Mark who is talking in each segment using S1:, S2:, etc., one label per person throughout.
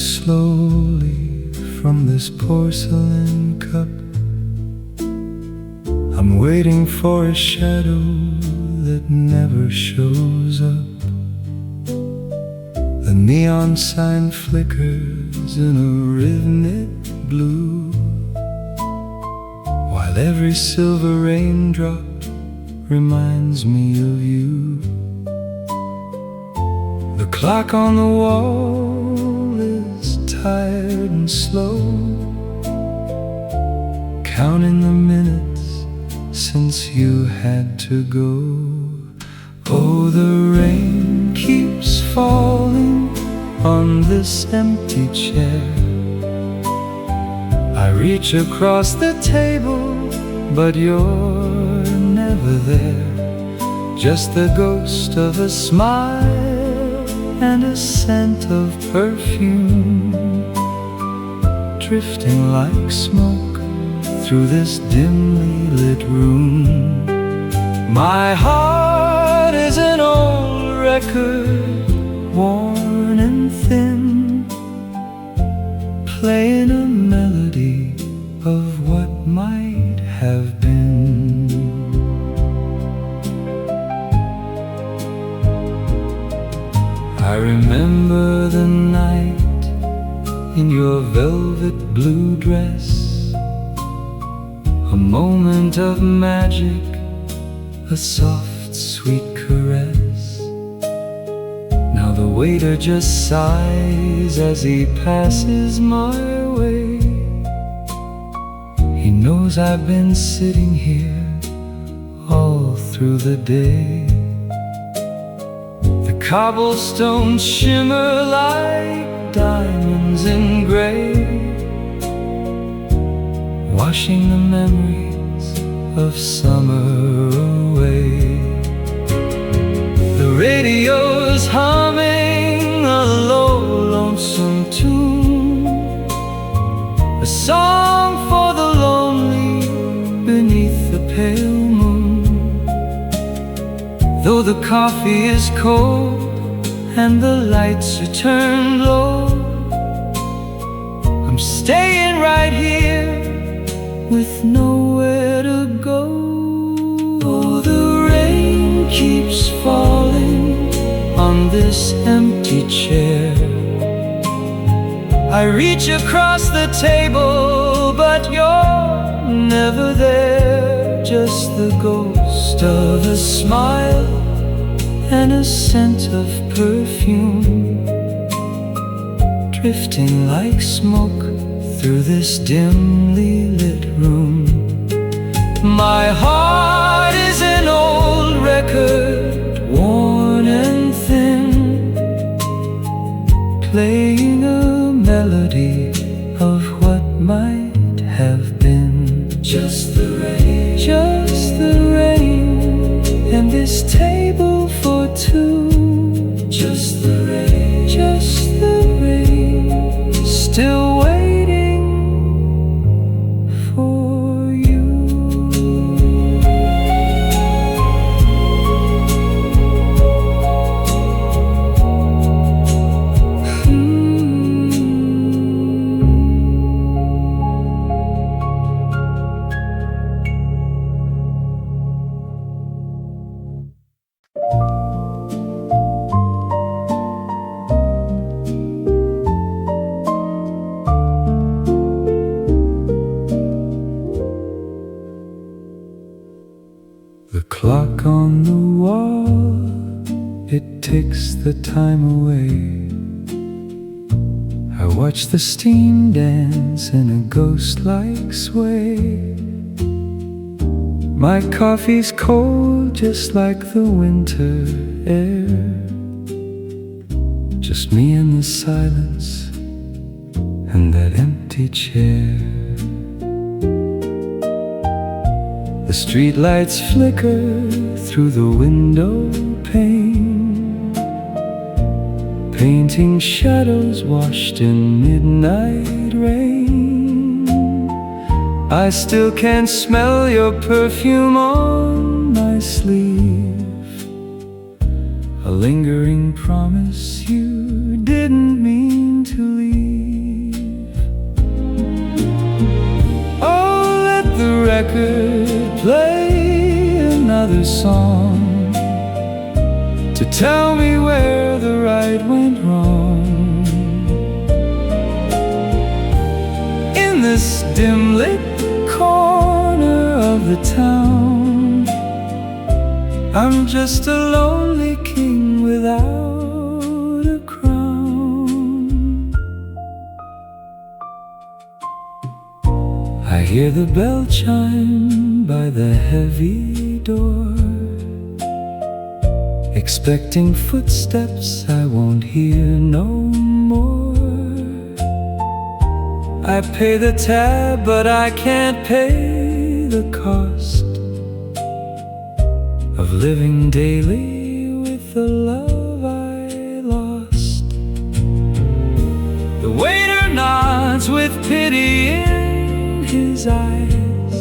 S1: slowly from this porcelain cup. I'm waiting for a shadow that never shows up. The neon sign flickers in a rhythmic blue, while every silver raindrop reminds me of you. The clock on the wall is tired and slow, counting the minutes since you had to go. Oh, the rain keeps falling on this empty chair. I reach across the table, but you're never there. Just the ghost of a smile and a scent of perfume, drifting like smoke through this dimly lit room. My heart is an old record, worn and thin, playing a melody of what might have been. I remember the night in your velvet blue dress, a moment of magic, a soft, sweet caress. Now the waiter just sighs as he passes my way. He knows I've been sitting here all through the day. The cobblestones shimmer like diamonds in gray, washing the memories of summer away. The radio's humming a low, lonesome tune, a song for the lonely beneath the pale moon. Though the coffee is cold and the lights are turned low, I'm staying right here with nowhere to go. Oh, the rain keeps falling on this empty chair. I reach across the table, but you're never there. Just the ghost of a smile and a scent of perfume, drifting like smoke through this dimly lit room. My heart is an old record, worn and thin, playing a melody of what might have been. Just the rain, just the rain, and this table for two. Just the rain, just the rain, still waiting for you. The clock on the wall, it ticks the time away. I watch the steam dance in a ghost-like sway. My coffee's cold just like the winter air, just me in the silence and that empty chair. The streetlights flicker through the window pane, painting shadows washed in midnight rain. I still can smell your perfume on my sleeve, a lingering promise you didn't mean to leave. song to tell me where the right went wrong. In this dim-lit corner of the town, I'm just a lonely king without a crown. I hear the bell chime by the heavy door, expecting footsteps I won't hear no more. I pay the tab, but I can't pay the cost of living daily with the love I lost. The waiter nods with pity in his eyes.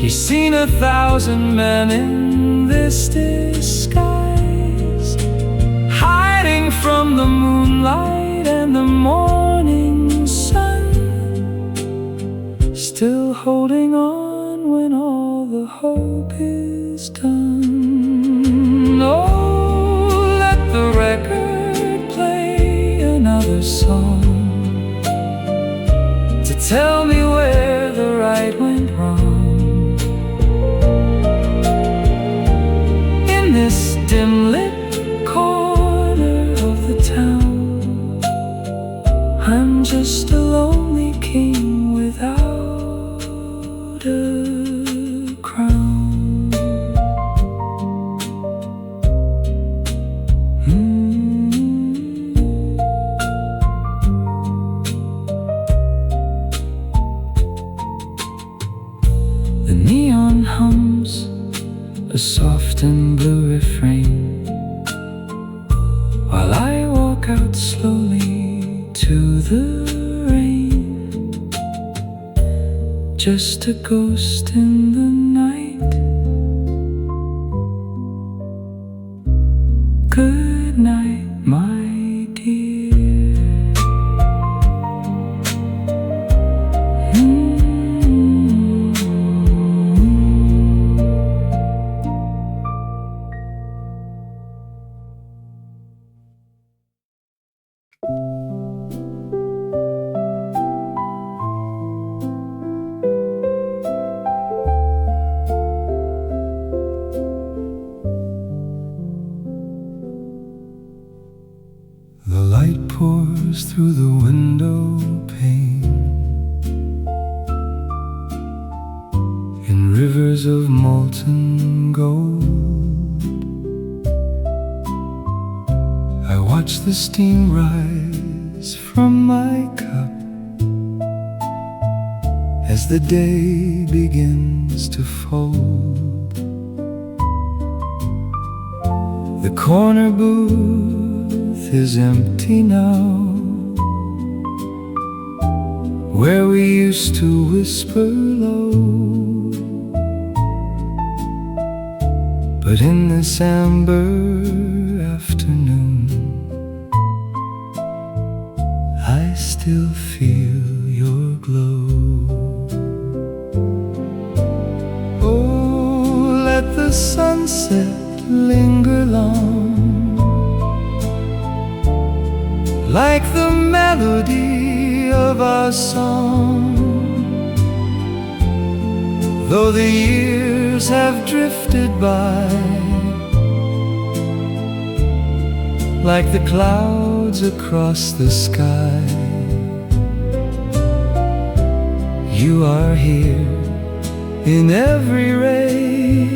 S1: He's seen 1,000 men in this disguise, hiding from the moonlight and the morning sun, still holding on when all the hope is done. Oh, let the record play another song to tell me where the right went wrong. In this dim-lit corner of the town, I'm just a lonely king without a crown. The neon hums a soft and blue refrain while I walk out slowly to the rain, just a ghost in the night. Good night, my dear. The light pours through the window pane in rivers of molten gold. I watch the steam rise from my cup as the day begins to fold. The corner booth is empty now, where we used to whisper low. But in this amber afternoon, I still feel your glow. Oh, let the sunset linger long, like the melody of our song. Though the years have drifted by, like the clouds across the sky, you are here in every ray,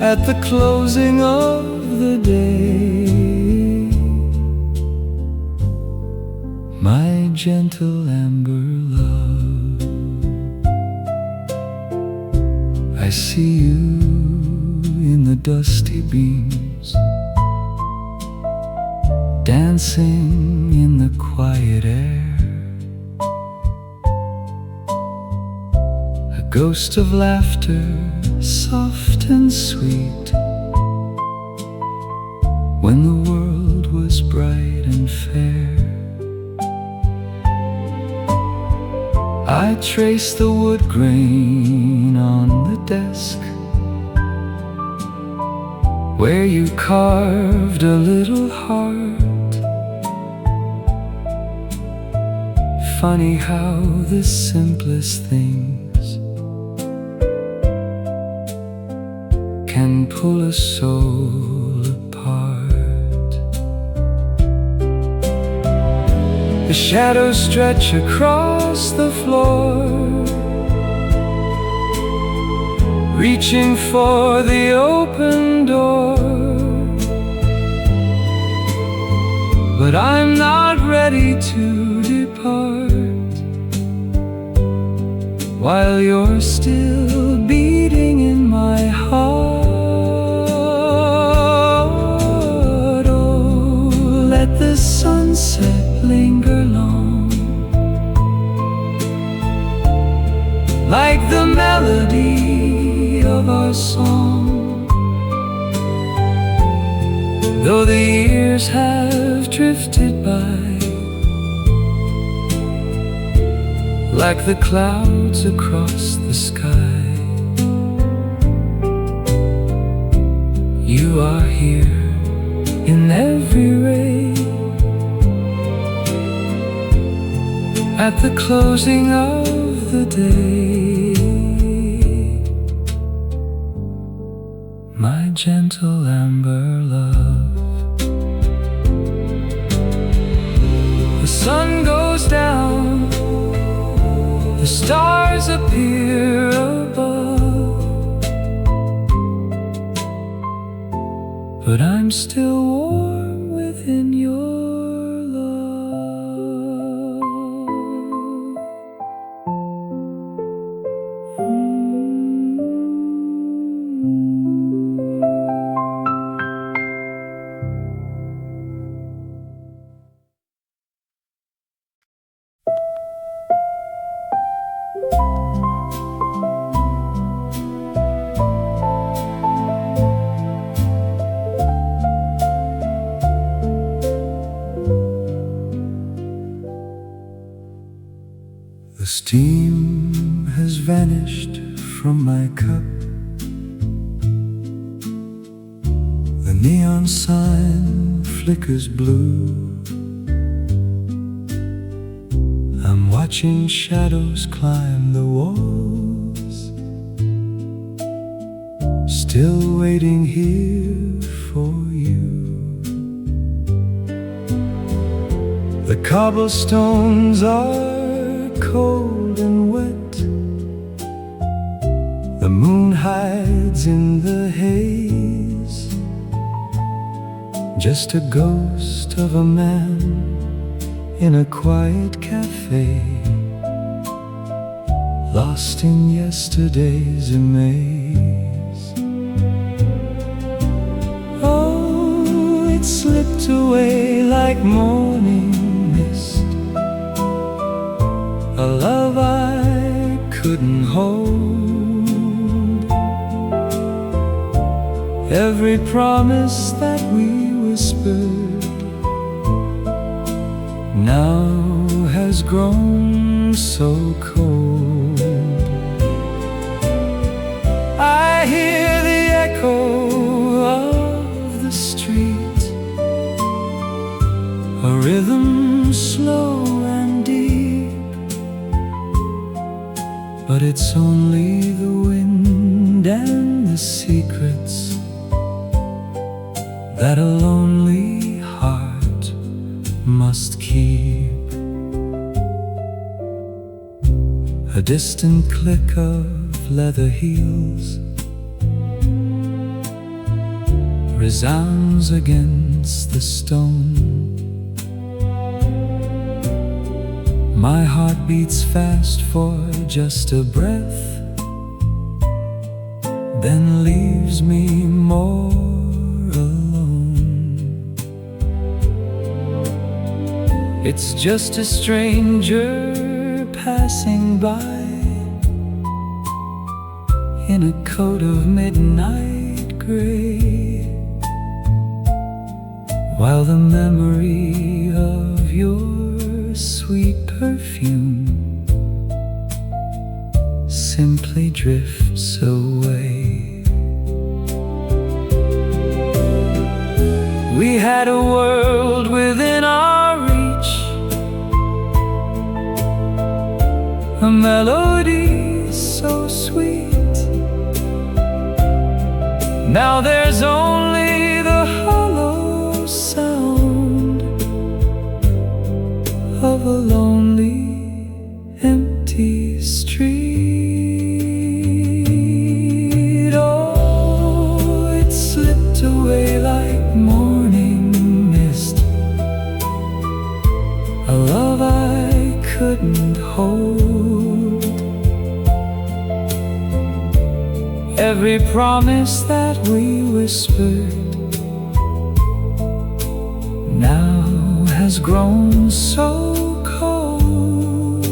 S1: at the closing of the day. My gentle amber love, I see you in the dusty beams, dancing in the quiet air, a ghost of laughter, soft and sweet, when the world was bright and fair. I trace the wood grain on the desk where you carved a little heart. Funny how the simplest things can pull a soul apart. The shadows stretch across the floor, reaching for the open door. But I'm not ready to depart while you're still beating in my heart. Oh, let the sunset linger long, like the melody of our song. Though the years have drifted by, like the clouds across the sky, you are here in every ray. At the closing of the day, my gentle amber love. The sun goes down, the stars appear above, but I'm still warm within your love. The steam has vanished from my cup. The neon sign flickers blue. I'm watching shadows climb the walls, still waiting here for you. The cobblestones are cold and wet. The moon hides in the haze, just a ghost of a man in a quiet cafe, lost in yesterday's amaze. Oh, it slipped away like morning mist, a love I couldn't hold. Every promise that we whispered now has grown so cold. I hear the echo of the street, a rhythm slow and deep, but it's only the wind and the secrets that a lonely heart must keep. A distant click of leather heels resounds against the stone. My heart beats fast for just a breath, then leaves me more alone. It's just a stranger passing by in a coat of midnight gray, while the memory of your sweet perfume simply drifts away. We had a world within our reach, a melody so sweet. Now there's only the hollow sound of a lonely, empty street. Oh, it slipped away like morning mist, a love I couldn't hold. Every promise that we whispered now has grown so cold.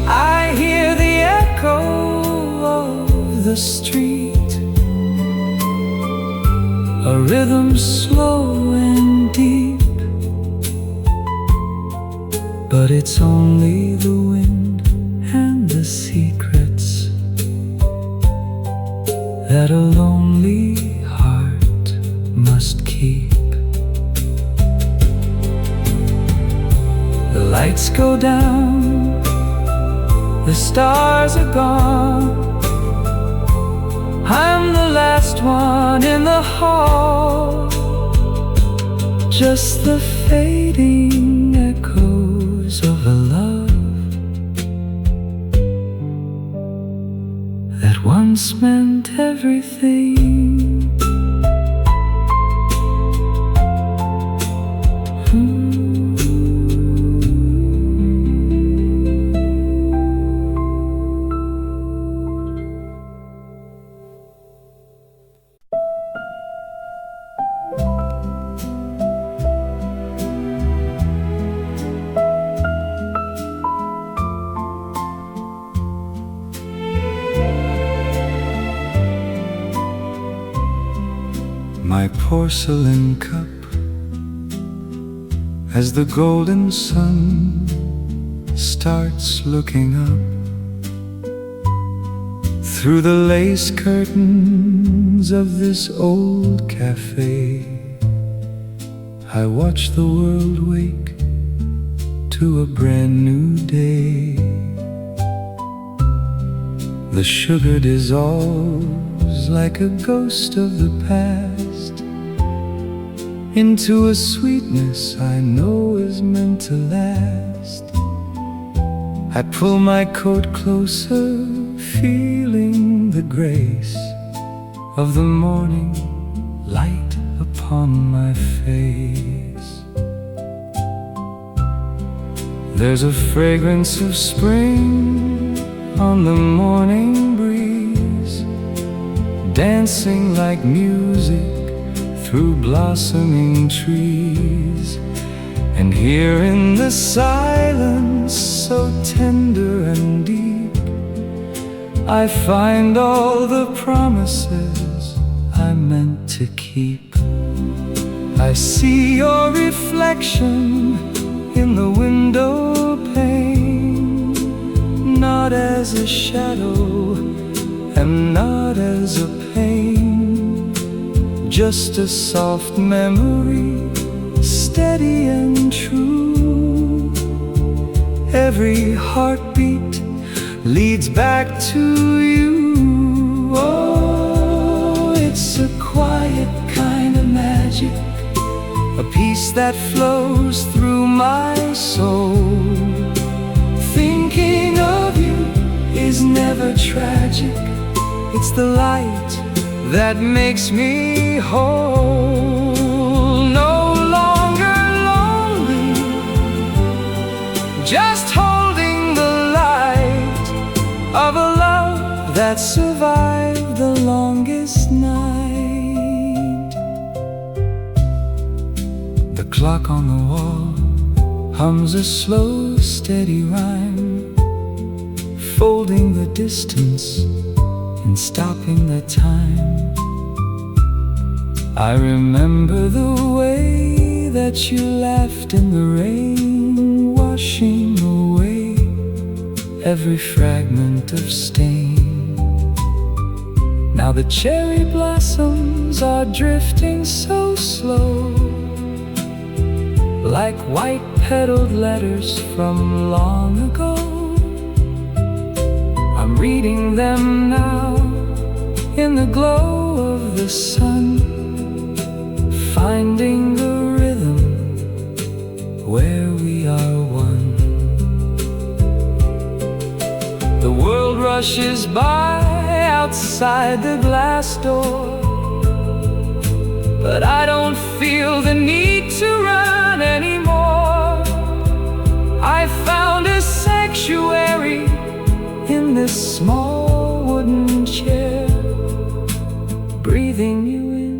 S1: I hear the echo of the street, a rhythm slow and deep, but it's only the wind and the secrets that a lonely heart must keep. The lights go down, the stars are gone. I'm the last one in the hall, just the fading echoes of a love that once meant everything. My porcelain cup, as the golden sun starts looking up through the lace curtains of this old cafe, I watch the world wake to a brand new day. The sugar dissolves like a ghost of the past into a sweetness I know is meant to last. I pull my coat closer, feeling the grace of the morning light upon my face. There's a fragrance of spring on the morning breeze, dancing like music through blossoming trees. And here in the silence so tender and deep, I find all the promises I meant to keep. I see your reflection in the window pane, not as a shadow and not as a pain, just a soft memory, steady and true. Every heartbeat leads back to you. Oh, it's a quiet kind of magic, a peace that flows through my soul. Thinking of you is never tragic, it's the light that makes me whole. No longer lonely, just holding the light of a love that survived the longest night. The clock on the wall hums a slow, steady rhyme, folding the distance and stopping the time. I remember the way that you laughed in the rain, washing away every fragment of stain. Now the cherry blossoms are drifting so slow, like white-petaled letters from long ago. I'm reading them now in the glow of the sun, finding the rhythm where we are one. The world rushes by outside the glass door, but I don't feel the need to run anymore. I found a sanctuary in this small wooden chair, breathing you in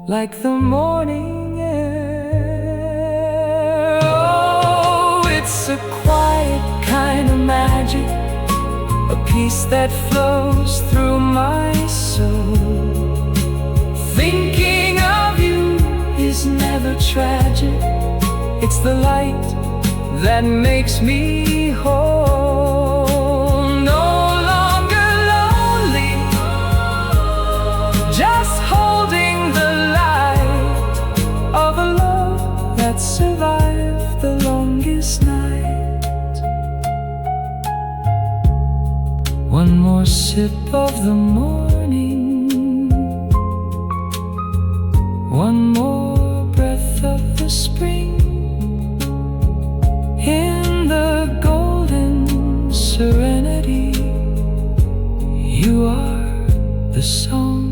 S1: like the morning air. Oh, it's a quiet kind of magic, a peace that flows through my soul. Thinking of you is never tragic, it's the light that makes me whole. No longer lonely, just holding the light of a love that survived the longest night. One more sip of the morning, one more breath of the spring. In the golden serenity, you are the song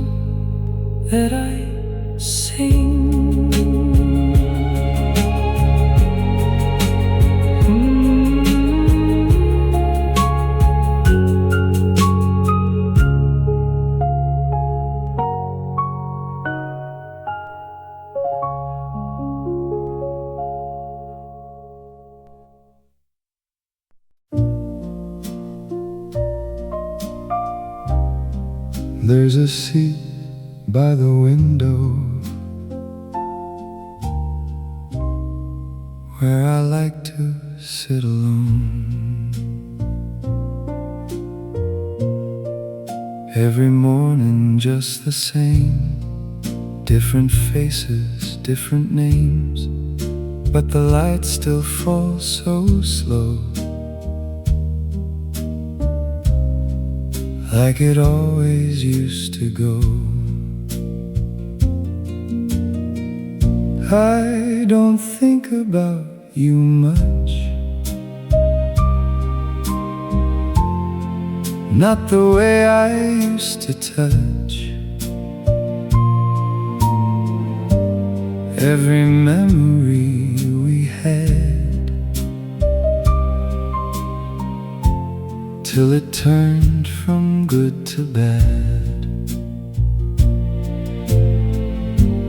S1: that I sing.
S2: There's a seat by the window where I like to sit alone. Every morning just the same, different faces, different names, but the light still falls so slow, like it always used to go. I don't think about you much, not the way I used to touch. Every memory we had, till it turned from good to bad.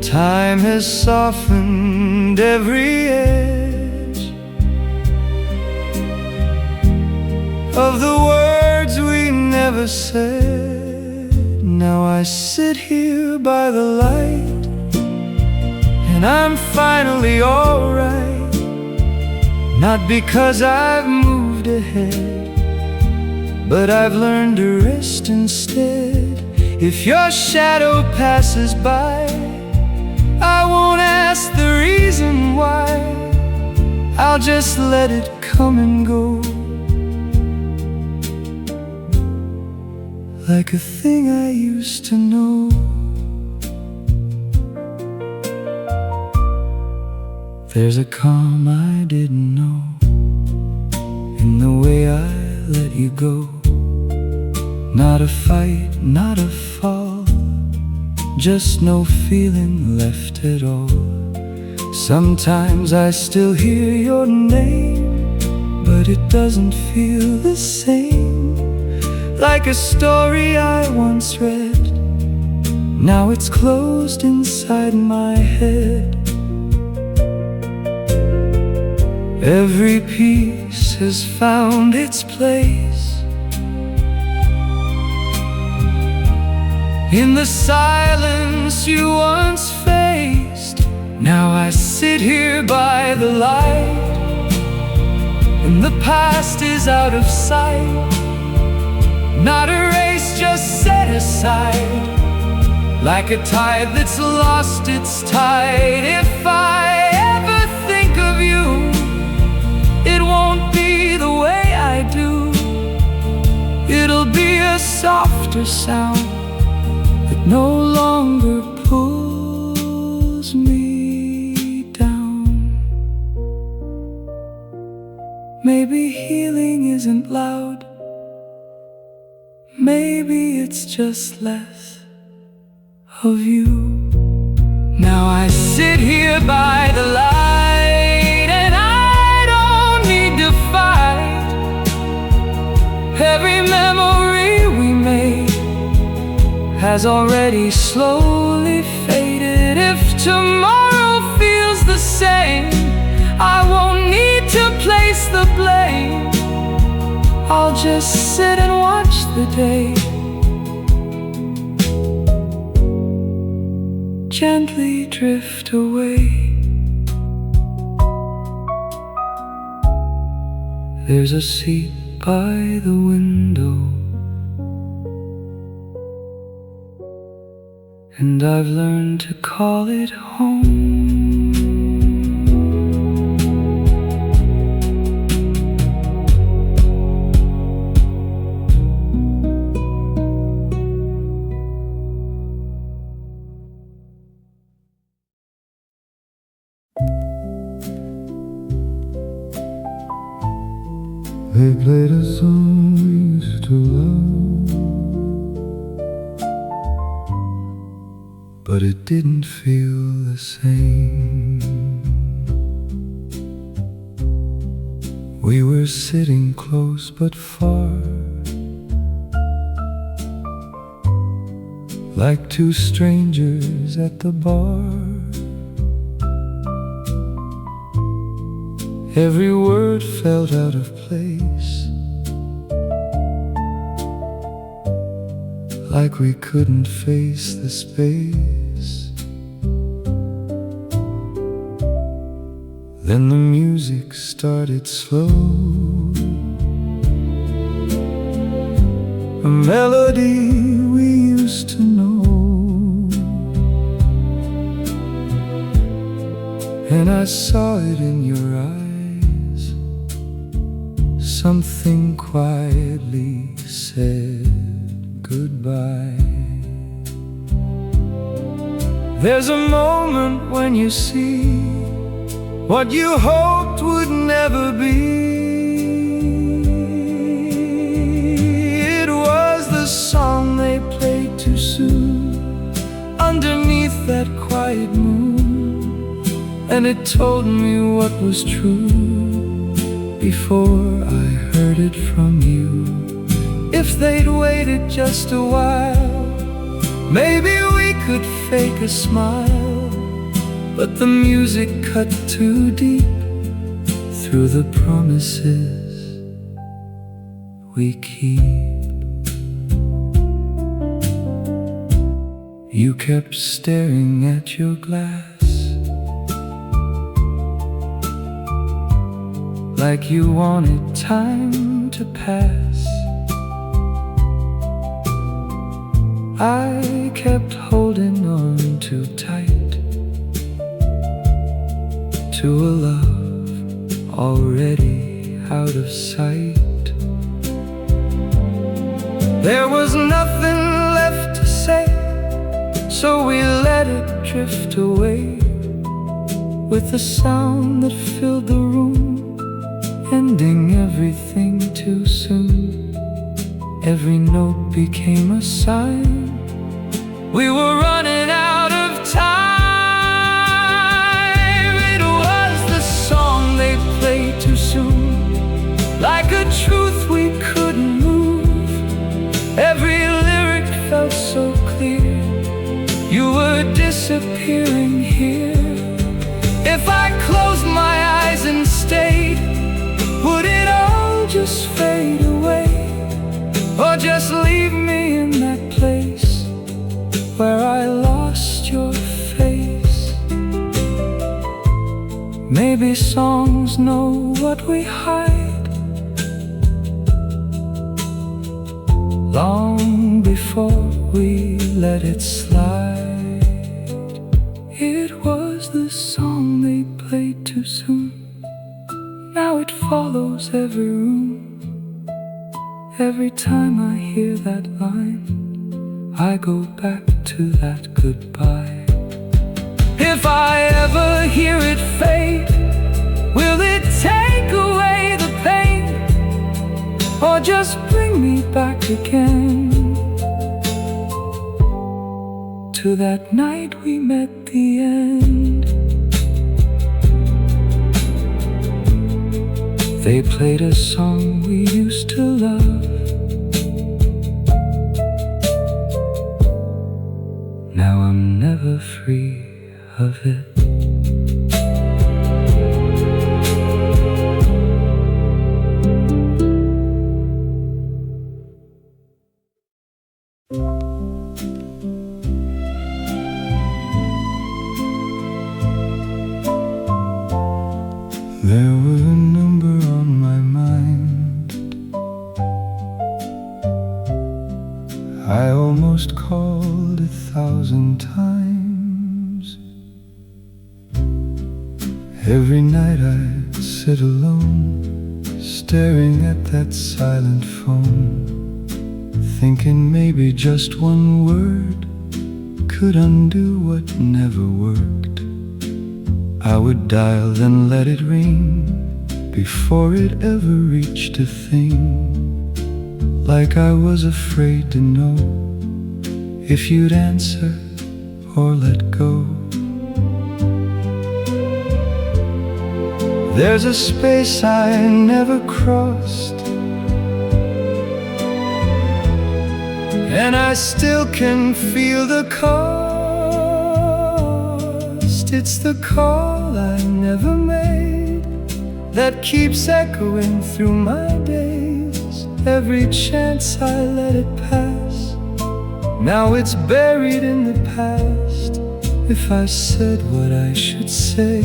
S2: Time has softened every edge of the words we never said. Now I sit here by the light, and I'm finally alright. Not because I've moved ahead, but I've learned to rest instead. If your shadow passes by, I won't ask the reason why. I'll just let it come and go, like a thing I used to know. There's a calm I didn't know in the way I let you go. Not a fight, not a fall, just no feeling left at all. Sometimes I still hear your name, but it doesn't feel the same. Like a story I once read, now it's closed inside my head. Every piece has found its place in the silence you once faced. Now I sit here by the light, and the past is out of sight, not erased, just set aside, like a tide that's lost its tide. If I ever think of you, it won't be the way I do. It'll be a softer sound that no longer pulls me down. Maybe healing isn't loud, maybe it's just less of you. Now I sit here by the light, and I don't need to fight. Every memory we made has already slowly faded. If tomorrow feels the same, I won't need to place the blame. I'll just sit and watch the day gently drift away. There's a seat by the window, and I've learned to call it home.
S1: They played a song we used to love, but it didn't feel the same. We were sitting close but far, like two strangers at the bar. Every word felt out of place, like we couldn't face the space. Then the music started slow, a melody we used to know. And I saw it in your eyes, something quietly said goodbye. There's a moment when you see what you hoped would never be. It was the song they played too soon, underneath that quiet moon, and it told me what was true before I heard it from you. If they'd waited just a while, maybe we could fake a smile. But the music cut too deep through the promises we keep. You kept staring at your glass, like you wanted time to pass. I kept holding on too tight to a love already out of sight. There was nothing left to say, so we let it drift away, with the sound that filled the room, ending everything too soon. Every note became a sign we were running out of time. It was the song they played too soon, like a truth we couldn't move. Every lyric felt so clear, you were disappearing here. If I closed my eyes and stayed, would it all just fade away? Or just leave me in that place where I lost your face? Maybe songs know what we hide, long before we let it slide. It was the song they played too soon. Now it follows every room. Every time I hear that line, I go back to that goodbye. If I ever hear it fade, will it take away the pain, or just bring me back again to that night we met the end? They played a song we used to love. Now I'm never free of it.
S2: There was a number on my mind. I almost called 1,000 times. Every night I'd sit alone, staring at that silent phone, thinking maybe just one word could undo what never worked. I would dial, then let it ring, before it ever reached a thing. Like I was afraid to know if you'd answer or let go. There's a space I never crossed, and I still can feel the cost. It's the call I never made that keeps echoing through my days. Every chance I let it pass, now it's buried in the past. If I said what I should say,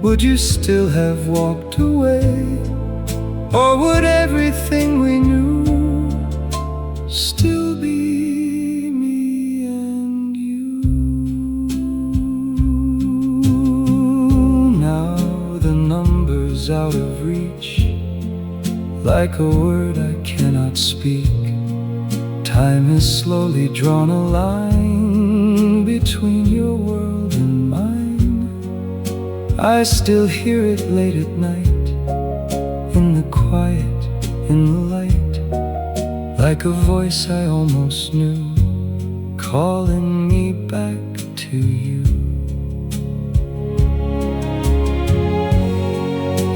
S2: would you still have walked away? Or would everything we knew still be me and you? Now the number's out of reach, like a word I cannot speak. Time has slowly drawn a line between your world and mine. I still hear it late at night, in the quiet, in the light, like a voice I almost knew, calling me back to you.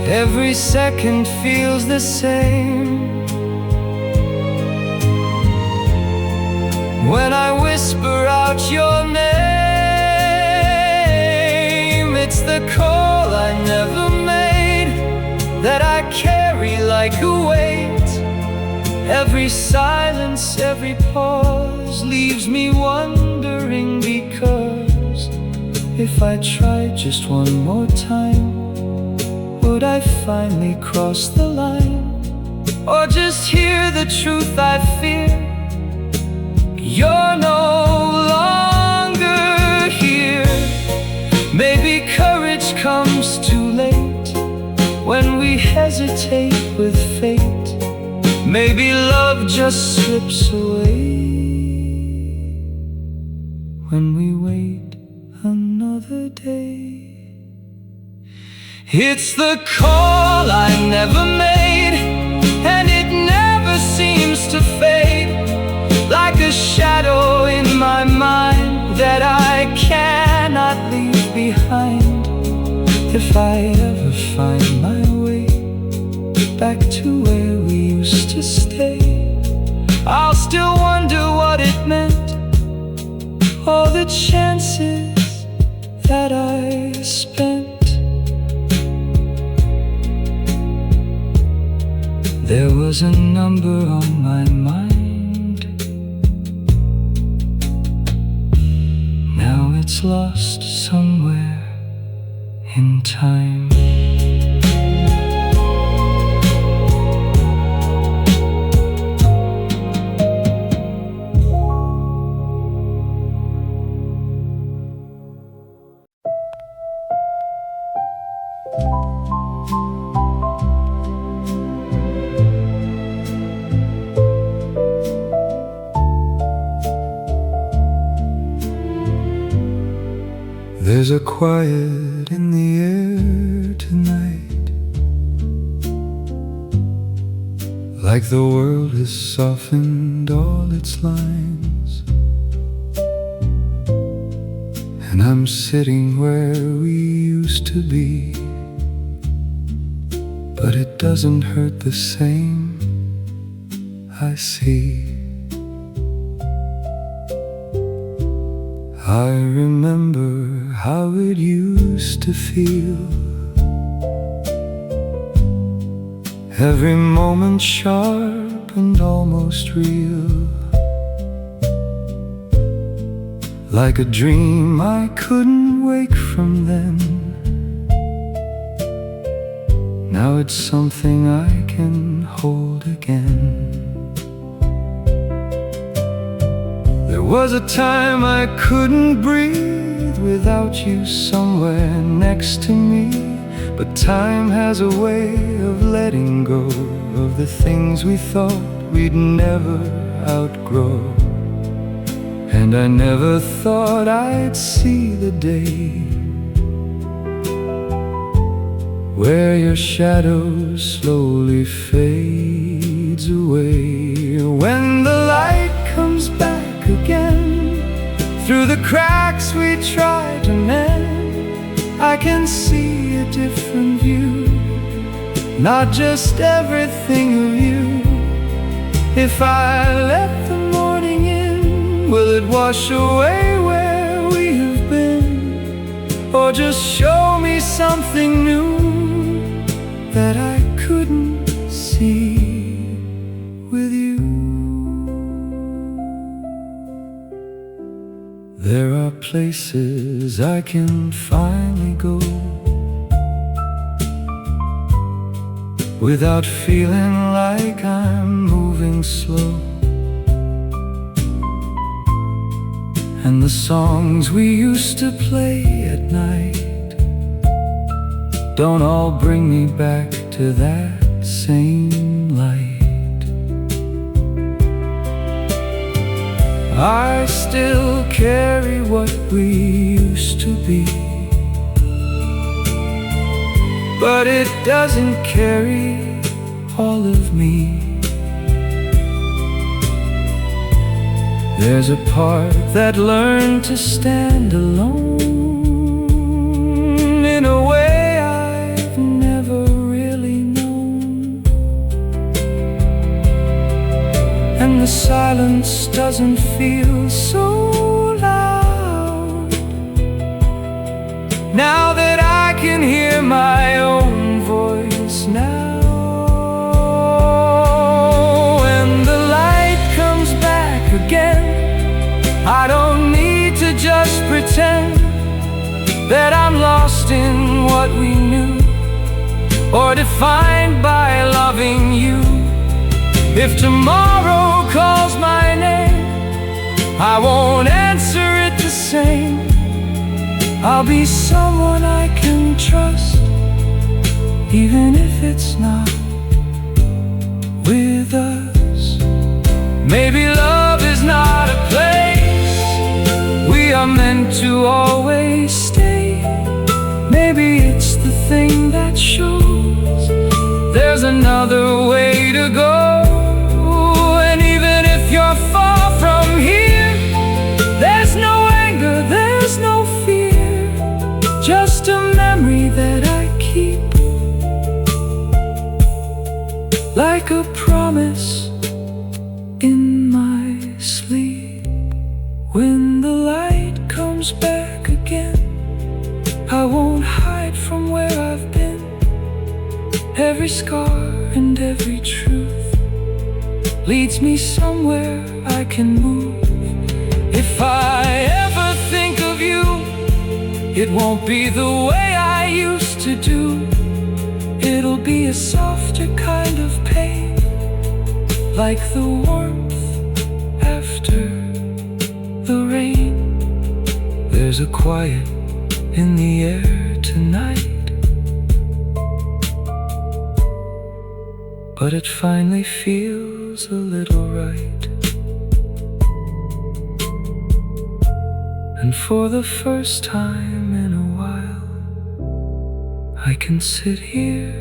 S2: Every second feels the same when I whisper out your name. It's the call I never made that I carry like a weight. Every silence, every pause leaves me wondering, because if I tried just one more time, would I finally cross the line, or just hear the truth I fear? You're no longer here. Maybe courage comes too late when we hesitate with fate. Maybe love just slips away when we wait another day. It's the call I never made, and it never seems to fade, like a shadow in my mind that I cannot leave behind. If I ever find my way back to where we used to stay, I'll still wonder what it meant, all the chances that I spent. There was a number on my mind. Now it's lost somewhere in time. There's a quiet in the air tonight, like the world has softened all its lines. And I'm sitting where we used to be, but it doesn't hurt the same, I see. I remember how it used to feel, every moment sharp and almost real, like a dream I couldn't wake from then. Now it's something I can hold again. There was a time I couldn't breathe without you somewhere next to me, but time has a way of letting go of the things we thought we'd never outgrow. And I never thought I'd see the day where your shadow slowly fades away. When the light comes back again through the cracks we tried to mend, I can see a different view, not just everything of you. If I let the morning in, will it wash away where we have been, or just show me something new that I couldn't see with you? There are places I can finally go without feeling like I'm moving slow. And the songs we used to play at night don't all bring me back to that same light. I still carry what we used to be, but it doesn't carry all of me. There's a part that learned to stand alone in a way I've never really known. And the silence doesn't feel so loud now that I can hear my own voice now. When the light comes back again, I don't need to just pretend that I'm lost in what we knew, or defined by loving you. If tomorrow calls my name, I won't answer it the same. I'll be someone I can trust, even if it's not with us. Maybe love is not a place we are meant to always stay. Maybe it's the thing that shows there's another way to go. And even if you're far from here, there's no anger, there's no fear, just a memory that I keep, like a promise in my sleep. When the light comes back again, I won't hide from where I've been. Every scar and every truth leads me somewhere I can move. If I ever think of you, it won't be the way I used to do. It'll be a softer kind of pain, like the warmth after the rain. There's a quiet in the air tonight, but it finally feels a little right. And for the first time in a
S1: I can sit here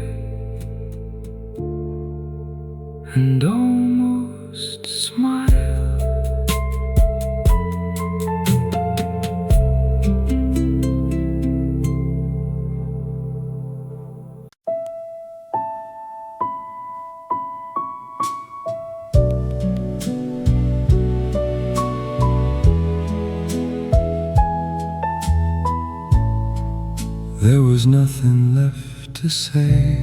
S1: and almost smile.
S2: There was nothing left to say,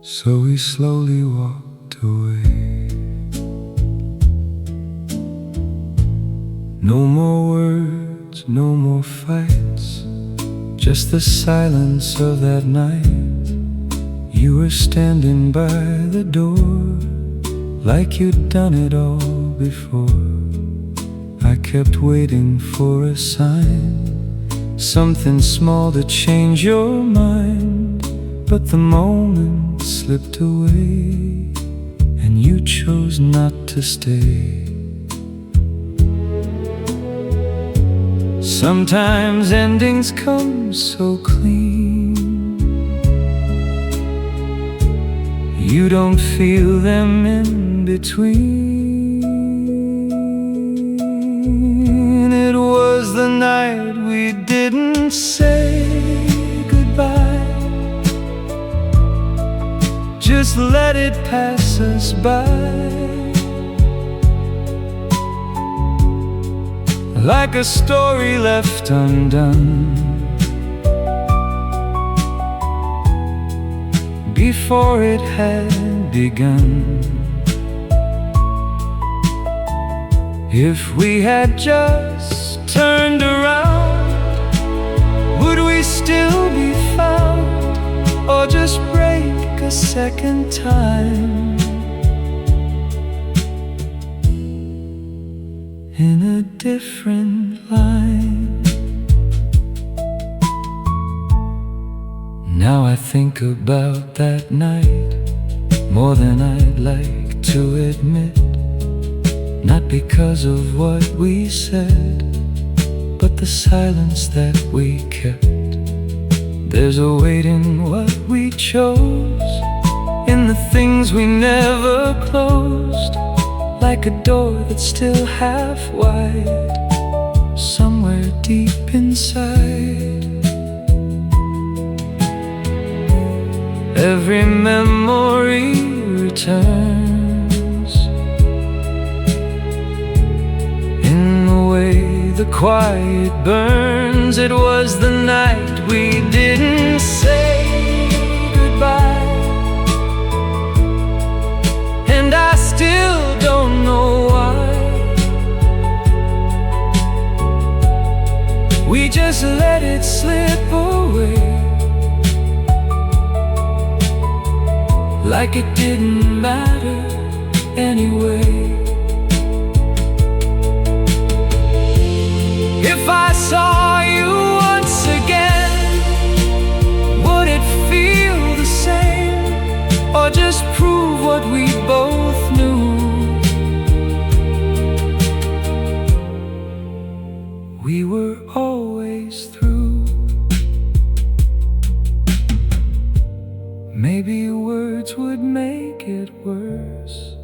S2: so we slowly walked away. No more words, no more fights, just the silence of that night. You were standing by the door, like you'd done it all before. I kept waiting for a sign, something small to change your mind. But the moment slipped away, and you chose not to stay. Sometimes endings come so clean, you don't feel them in between. It was the night we didn't say goodbye, just let it pass us by, like a story left undone before it had begun. If we had just turned around, would we still be found, or just break a second time in a different line? Now I think about that night more than I'd like to admit. Not because of what we said, but the silence that we kept. There's a weight in what we chose, in the things we never closed, like a door that's still half wide, somewhere deep inside. Every memory returns in the way the quiet burns. It was the night we didn't say goodbye, and I still don't know why. We just let it slip away, like it didn't matter anyway. If I saw you once again, would it feel the same, or just prove what we both knew? We were always through. Maybe words would make it worse.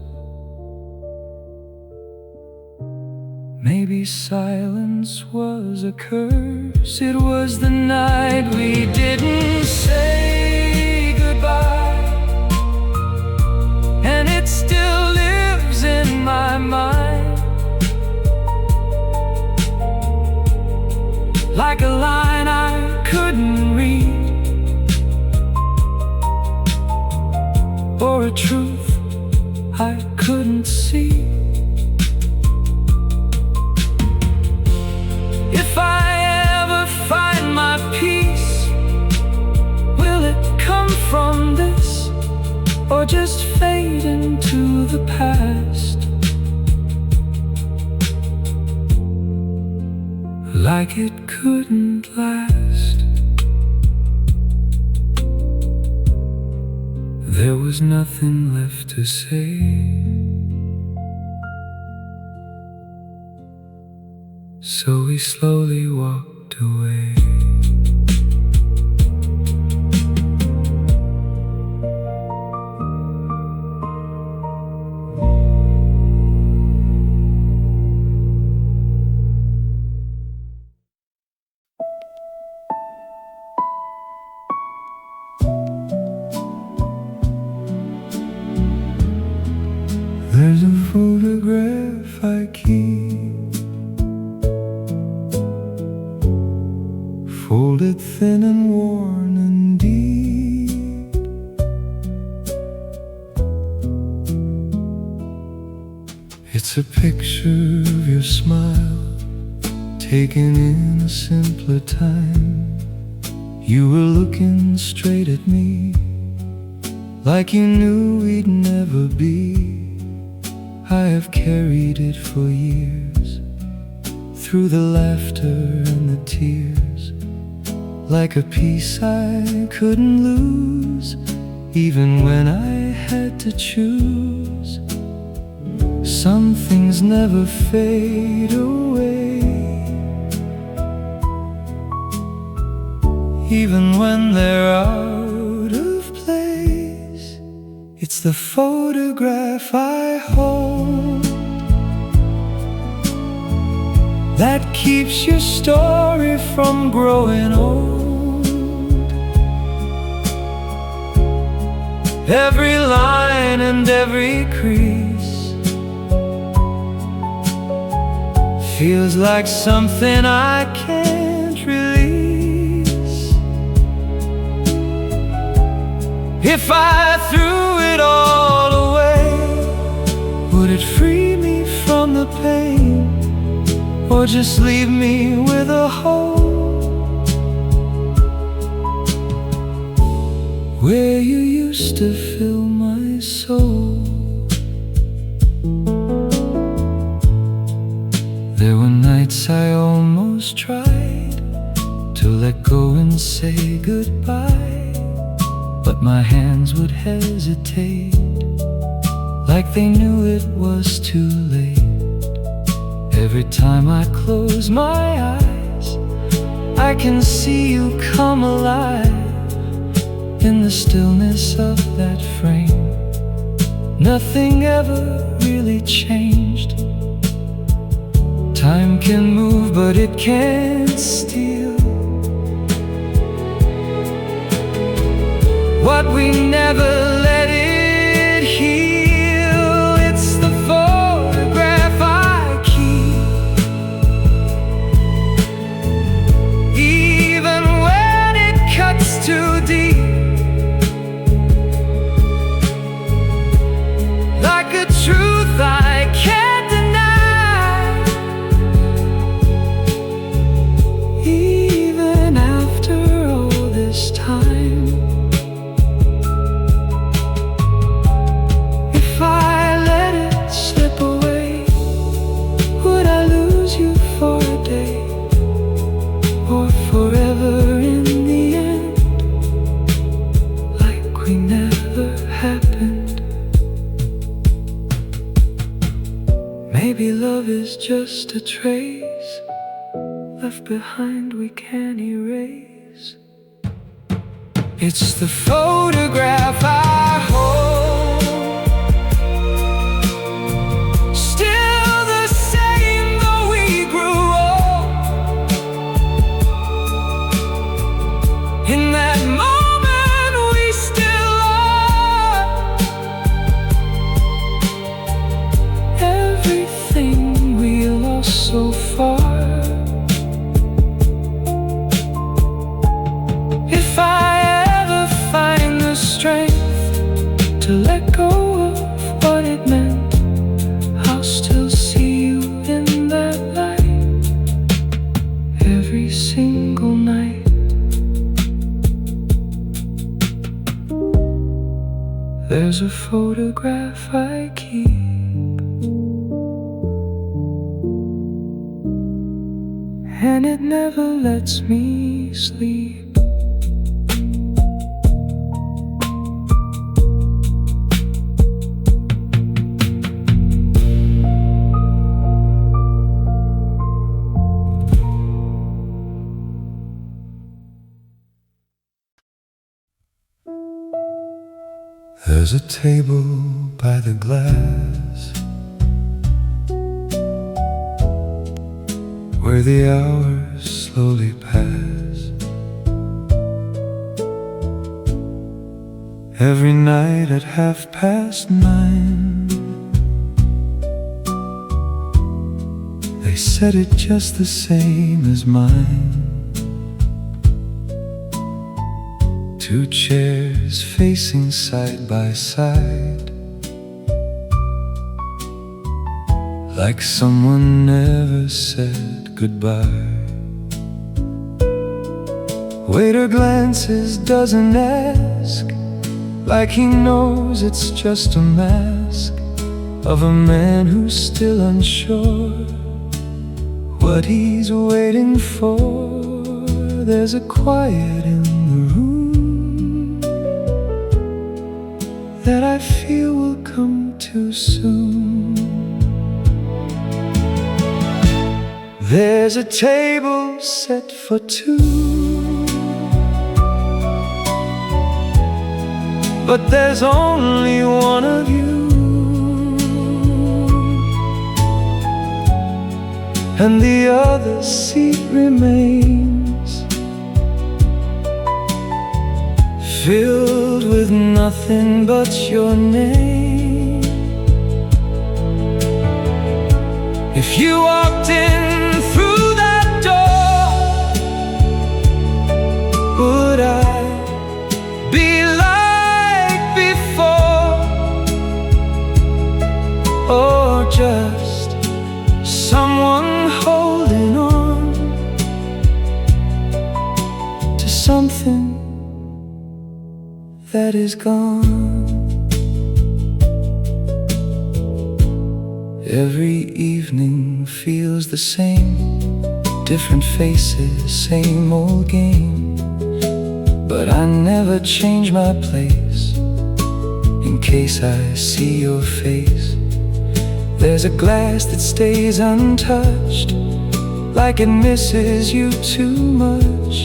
S2: Maybe silence was a curse. It was the night we didn't say goodbye, and it still lives in my mind, like a line I couldn't read, or a truth I couldn't see. If I ever find my peace, will it come from this, or just fade into the past, like it couldn't last? There was nothing left to say, so we slowly walked
S1: walked away. There's a photograph I keep, folded thin and worn and deep. It's a picture of your smile, taken in a simpler time. You were looking straight at me, like you knew we'd never be. I have carried it for years, through the laughter and the tears, like a piece I couldn't lose, even when I had to choose. Some things never fade away, even when they're out of place. It's the photograph I hold that keeps your story from growing old. Every line and every crease feels like something I can't release. If I threw it all away, would it free me from the pain, or just leave me with a hole where you used to fill my soul? There were nights I almost tried to let go and say goodbye, but my hands would hesitate, like they knew it was too late. Every time I close my eyes, I can see you come alive in the stillness of that frame. Nothing ever really changed. Time can move, but it can't steal what we never let it heal. It's the photograph I keep, even when it cuts too deep, like a truth I can't deny. Even after all this time, if I let it slip away, would I lose you for a day, or forever in the end, like we never happened? Maybe love is just a trace left behind we can't erase. It's the photograph I hold, still the same though we grew old. In that moment we still are. Everything we lost so far. If I ever find the strength to let go of what it meant, I'll still see you in that light every single night. There's a photograph I keep, and it never lets me sleep.
S2: There's a table by the glass where the hours slowly pass. Every night at 9:30, they set it just the same as mine. Two chairs facing side by side, like someone never said goodbye. Waiter glances, doesn't ask, like he knows it's just a mask of a man who's still unsure what he's waiting for. There's a quiet in the room that I feel will come too soon. There's a table set for two, but there's only one of you, and the other seat remains filled with nothing but your name. If you walked in through that door, would I be like before, or just someone holding on to something that is gone? Every evening feels the same, different faces, same old game. But I never change my place in case I see your face. There's a glass that stays untouched, like it misses you too much,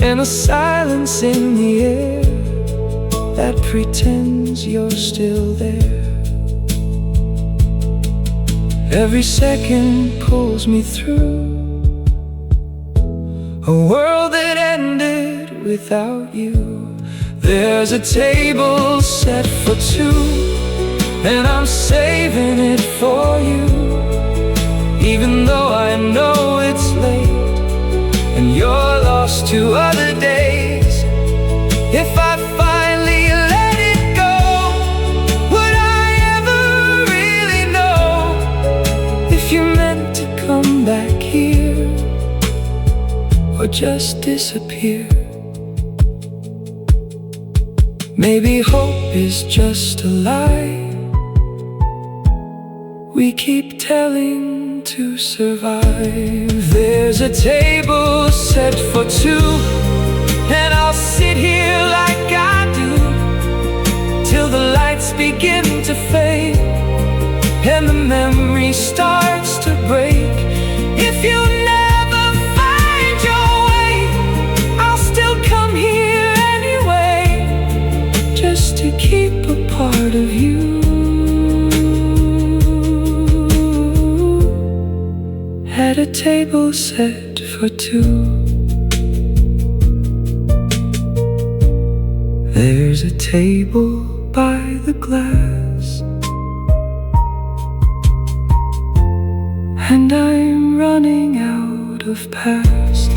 S2: and a silence in the air that pretends you're still there. Every second pulls me through a world that ended without you. There's a table set for two, and I'm saving it for you, even though I know it's late and you're lost to other days. If I finally let it go, would I ever really know if you meant to come back here or just disappear? Maybe hope is just a lie we keep telling to survive. There's a table set for two, and I'll sit here like I do till the lights begin to fade and the memory starts to break. If you never find your way, I'll still come here anyway, just to keep a part of you. At a table set for two, there's a table by the glass, and I'm running out of past.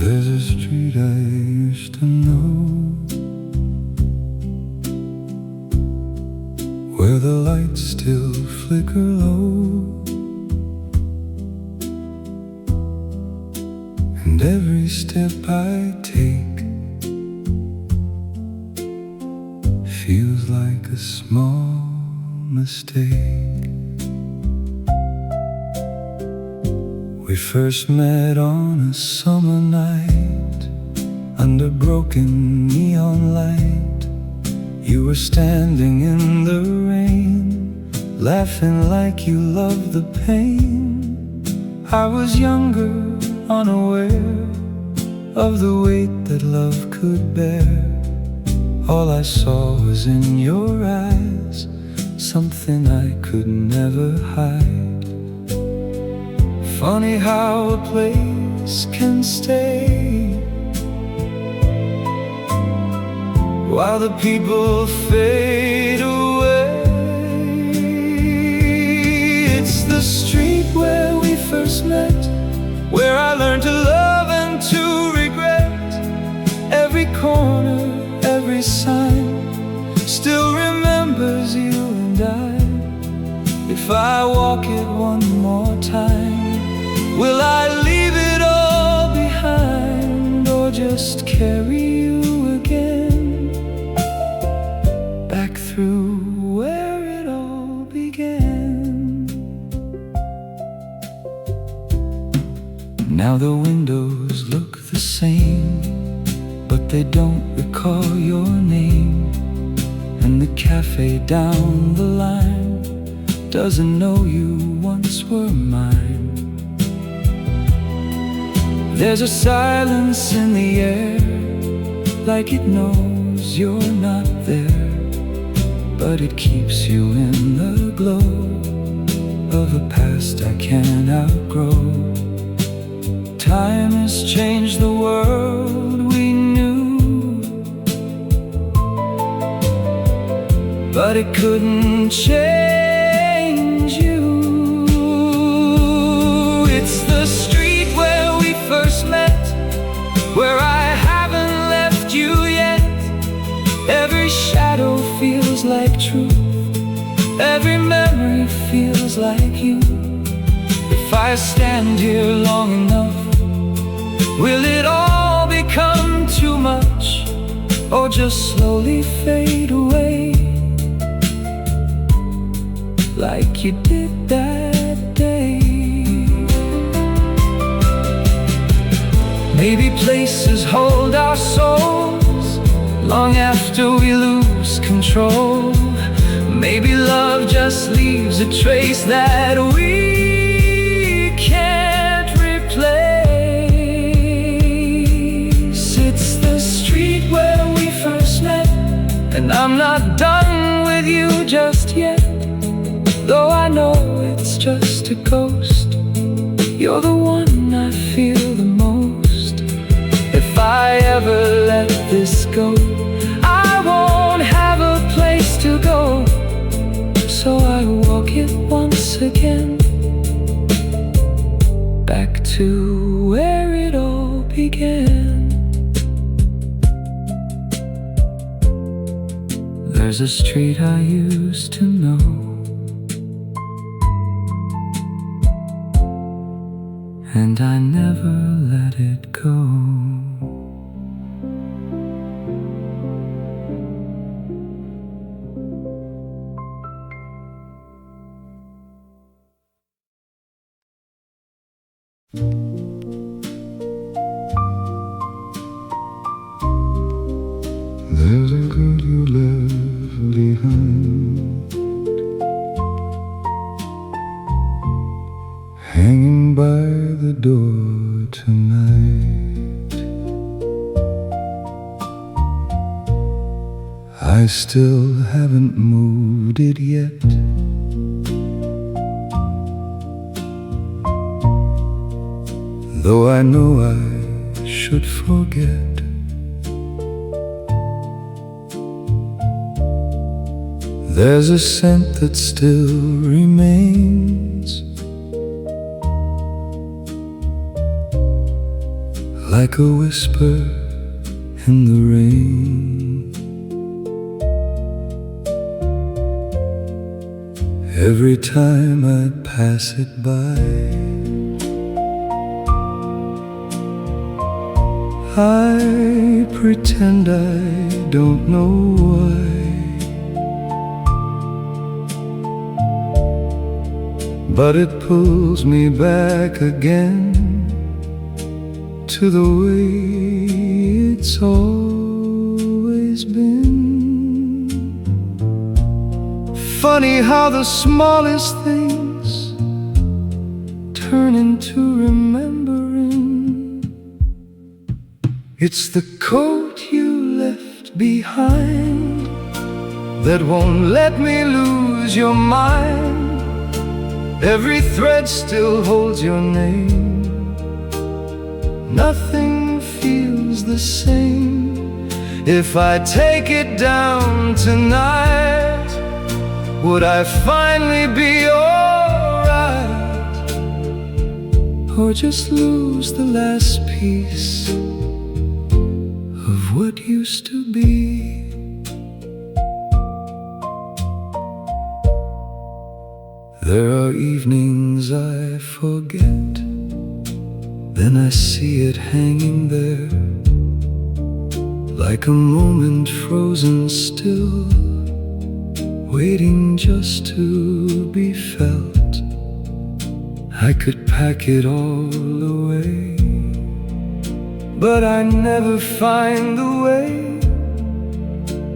S2: There's a street I used to know, where the lights still flicker low, and every step I take feels like a small mistake. We first met on a summer night under broken neon light. You were standing in the rain, laughing like you loved the pain. I was younger, unaware of the weight that love could bear. All I saw was in your eyes something I could never hide. Funny how a place can stay while the people fade away. It's the street where we first met, where I learned to love and to regret. Every corner, every sign still remembers you and I. If I walk it one more time, will I leave it all behind, or just carry you again back through where it all began? Now the windows look the same, but they don't recall your name. And the cafe down the line doesn't know you once were mine. There's a silence in the air, like it knows you're not there, but it keeps you in the glow of a past I can't outgrow. Time has changed the world we knew, but it couldn't change you. It's the street where we first met, where I haven't left you yet. Every shadow feels like truth, every memory feels like you. If I stand here long enough, will it all become too much, or just slowly fade away, like you did that day? Maybe places hold our souls long after we lose control. Maybe love just leaves a trace that we can't replace. It's the street where we first met, and I'm not done with you just yet. Though I know it's just a ghost, you're the one I feel the most. If I ever let this go, I won't have a place to go. So I walk it once again, back to where it all began. There's a street I used to know, and I never let it go.
S3: There's a girl you left behind, hanging by the door tonight. I still haven't moved it yet. Though I know I should forget. There's a scent that still remains, like a whisper in the rain. Every time I pass it by, I pretend I don't know why. But it pulls me back again to the way it's always been.
S2: Funny how the smallest things turn into remembering. It's the coat you left behind that won't let me lose your mind. Every thread still holds your name. Nothing feels the same. If I take it down tonight, would I finally be alright? Or just lose the last piece of what used to be? There are evenings I forget, then I see it hanging there, like a moment frozen still, waiting just to be felt. I could pack it all away, but I never find the way,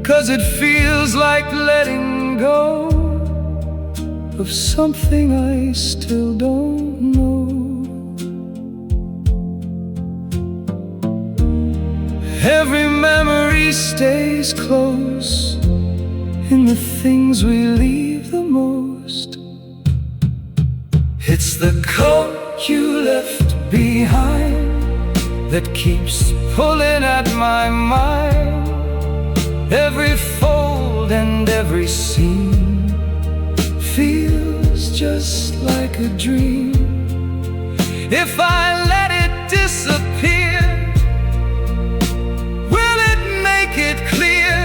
S2: 'cause it feels like letting go of something I still don't know. Every memory stays close in the things we leave the most. It's the coat you left behind that keeps pulling at my mind. Every fold and every seam feels just like a dream. If I let it disappear, will it make it clear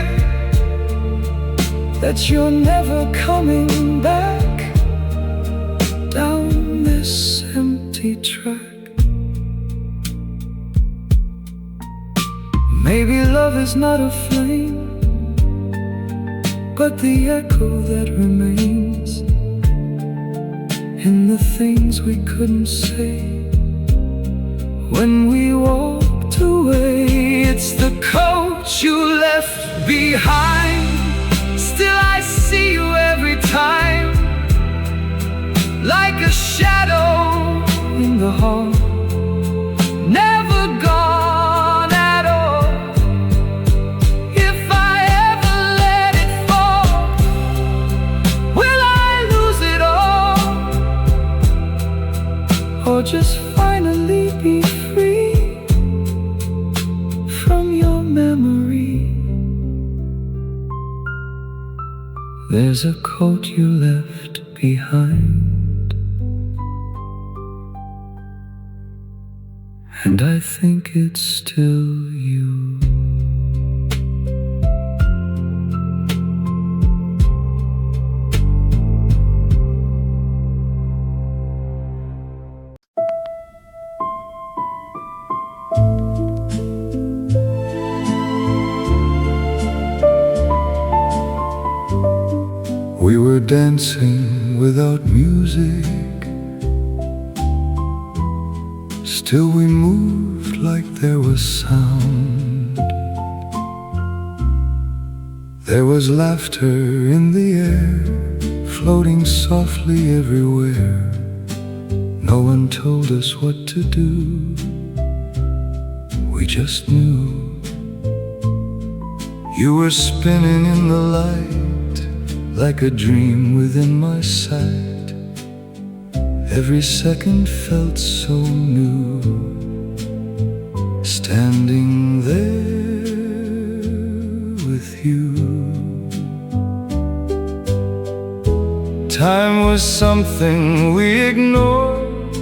S2: that you're never coming back down this empty track? Maybe love is not a flame, but the echo that remains in the things we couldn't say when we walked away. It's the coat you left behind. Still I see you every time, like a shadow in the hall, never gone at all. If I ever let it fall, will I lose it all, or just finally be free from your memory? There's a coat you left behind, and I think it's still you.
S3: We were dancing without music, still we moved like there was sound. There was laughter in the air, floating softly everywhere. No one told us what to do, we just knew. You were spinning in the light, like a dream within my sight. Every second felt so new, standing there with you.
S2: Time was something we ignored,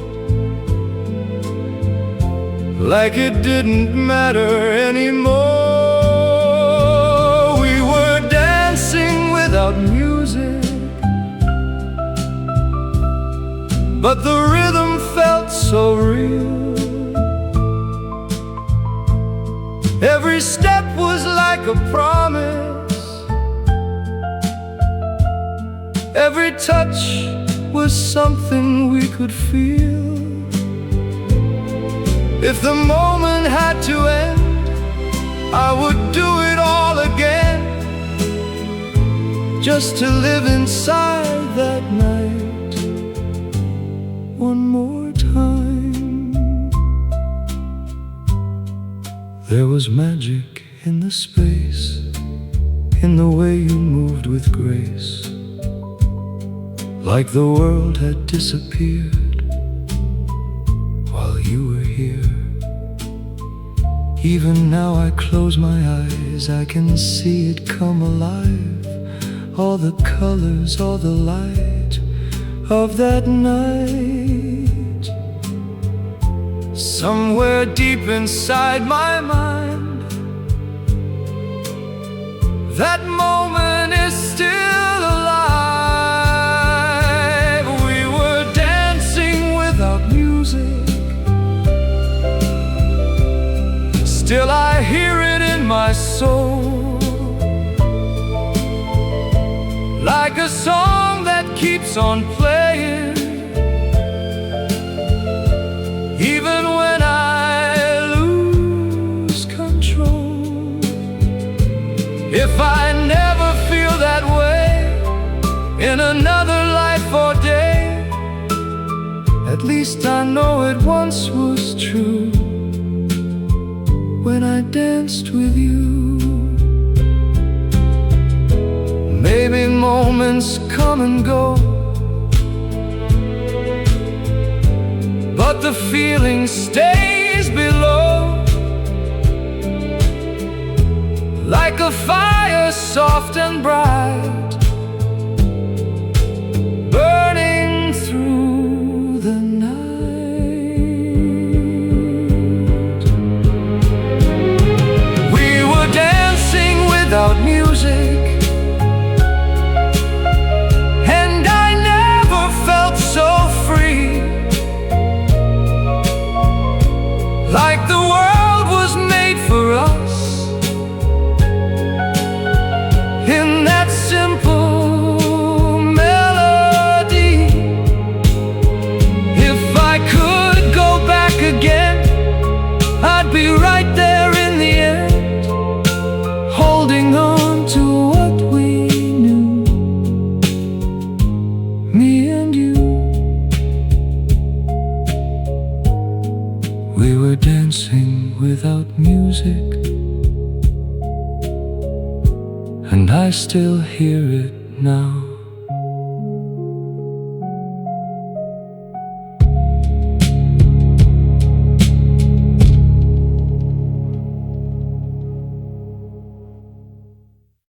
S2: like it didn't matter anymore. We were dancing without music, but the rhythm felt so real. Every step was like a promise, every touch was something we could feel. If the moment had to end, I would do it all again, just to live inside that night one more time.
S3: There was magic in the space, in the way you moved with grace, like the world had disappeared while you were here. Even now I close my eyes, I can see it come alive, all the colors, all the light of that night.
S2: Somewhere deep inside my mind, that moment is still alive. We were dancing without music, still I hear it in my soul, like a song that keeps on playing, even when I lose control. If I never feel that way in another life or day, at least I know it once was true when I danced with you. Maybe moments come and go, but the feeling stays below, like a fire soft and bright, burning through the night. We were dancing without music, like the world was made for us, in that simple melody. If I could go back again, I'd be right there in the end, holding on to what we knew, me and you. We were dancing without music, and I still hear it now.